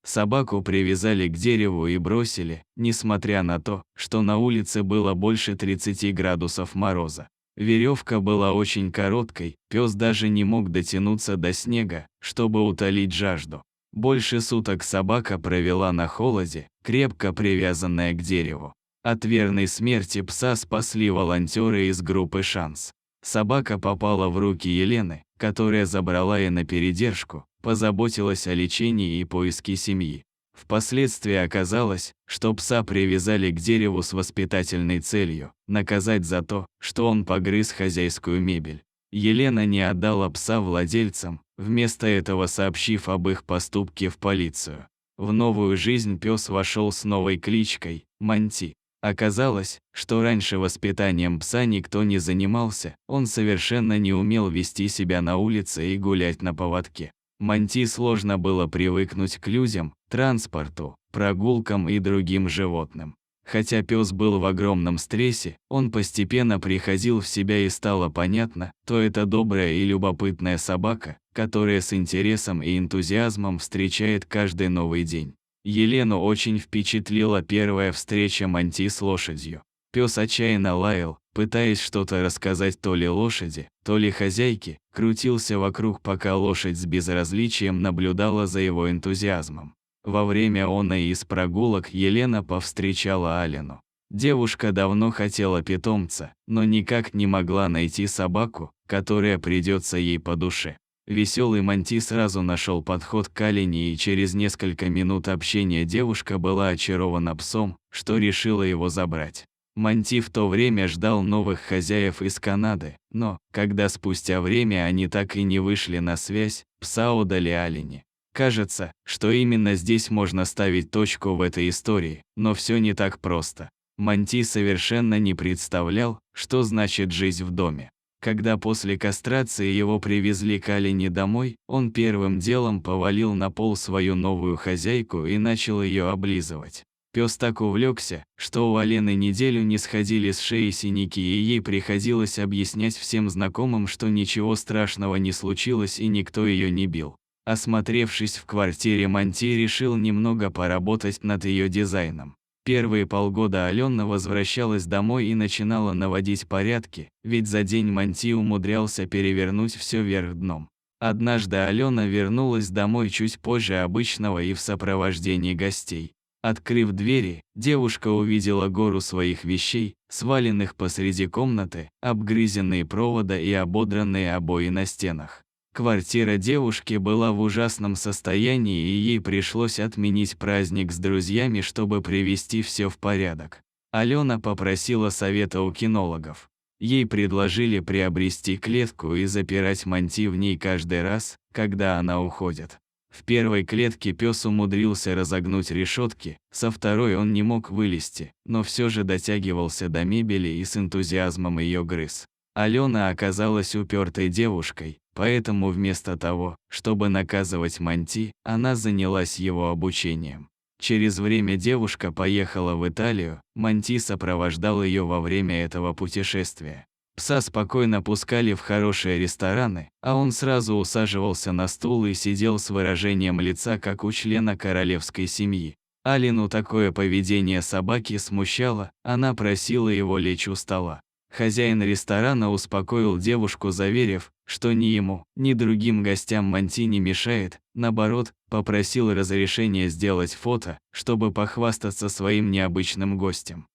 Собаку привязали к дереву и бросили, несмотря на то, что на улице было больше 30 градусов мороза. Веревка была очень короткой, пес даже не мог дотянуться до снега, чтобы утолить жажду. Больше суток собака провела на холоде, крепко привязанная к дереву. От верной смерти пса спасли волонтеры из группы «Шанс». Собака попала в руки Елены, которая забрала ее на передержку, позаботилась о лечении и поиске семьи. Впоследствии оказалось, что пса привязали к дереву с воспитательной целью – наказать за то, что он погрыз хозяйскую мебель. Елена не отдала пса владельцам, вместо этого сообщив об их поступке в полицию. В новую жизнь пес вошел с новой кличкой – Монти. Оказалось, что раньше воспитанием пса никто не занимался, он совершенно не умел вести себя на улице и гулять на поводке. Монти сложно было привыкнуть к людям, транспорту, прогулкам и другим животным. Хотя пес был в огромном стрессе, он постепенно приходил в себя и стало понятно, что это добрая и любопытная собака, которая с интересом и энтузиазмом встречает каждый новый день. Елену очень впечатлила первая встреча Монти с лошадью. Пес отчаянно лаял, пытаясь что-то рассказать то ли лошади, то ли хозяйке, крутился вокруг, пока лошадь с безразличием наблюдала за его энтузиазмом. Во время из прогулок Елена повстречала Алену. Девушка давно хотела питомца, но никак не могла найти собаку, которая придется ей по душе. Веселый Монти сразу нашел подход к Алене, и через несколько минут общения девушка была очарована псом, что решила его забрать. Монти в то время ждал новых хозяев из Канады, но, когда спустя время они так и не вышли на связь, пса отдали Алене. Кажется, что именно здесь можно ставить точку в этой истории, но все не так просто. Монти совершенно не представлял, что значит жить в доме. Когда после кастрации его привезли к Алене домой, он первым делом повалил на пол свою новую хозяйку и начал ее облизывать. Пес так увлекся, что у Алены неделю не сходили с шеи синяки, и ей приходилось объяснять всем знакомым, что ничего страшного не случилось и никто ее не бил. Осмотревшись в квартире, Монти решил немного поработать над ее дизайном. Первые полгода Алена возвращалась домой и начинала наводить порядки, ведь за день Монти умудрялся перевернуть все вверх дном. Однажды Алена вернулась домой чуть позже обычного и в сопровождении гостей. Открыв двери, девушка увидела гору своих вещей, сваленных посреди комнаты, обгрызенные провода и ободранные обои на стенах. Квартира девушки была в ужасном состоянии, и ей пришлось отменить праздник с друзьями, чтобы привести все в порядок. Алена попросила совета у кинологов. Ей предложили приобрести клетку и запирать Монти в ней каждый раз, когда она уходит. В первой клетке пес умудрился разогнуть решетки, со второй он не мог вылезти, но все же дотягивался до мебели и с энтузиазмом ее грыз. Алена оказалась упертой девушкой, поэтому вместо того, чтобы наказывать Монти, она занялась его обучением. Через время девушка поехала в Италию, Монти сопровождал ее во время этого путешествия. Пса спокойно пускали в хорошие рестораны, а он сразу усаживался на стул и сидел с выражением лица, как у члена королевской семьи. Алену такое поведение собаки смущало, она просила его лечь у стола. Хозяин ресторана успокоил девушку, заверив, что ни ему, ни другим гостям Монти не мешает, наоборот, попросил разрешения сделать фото, чтобы похвастаться своим необычным гостем.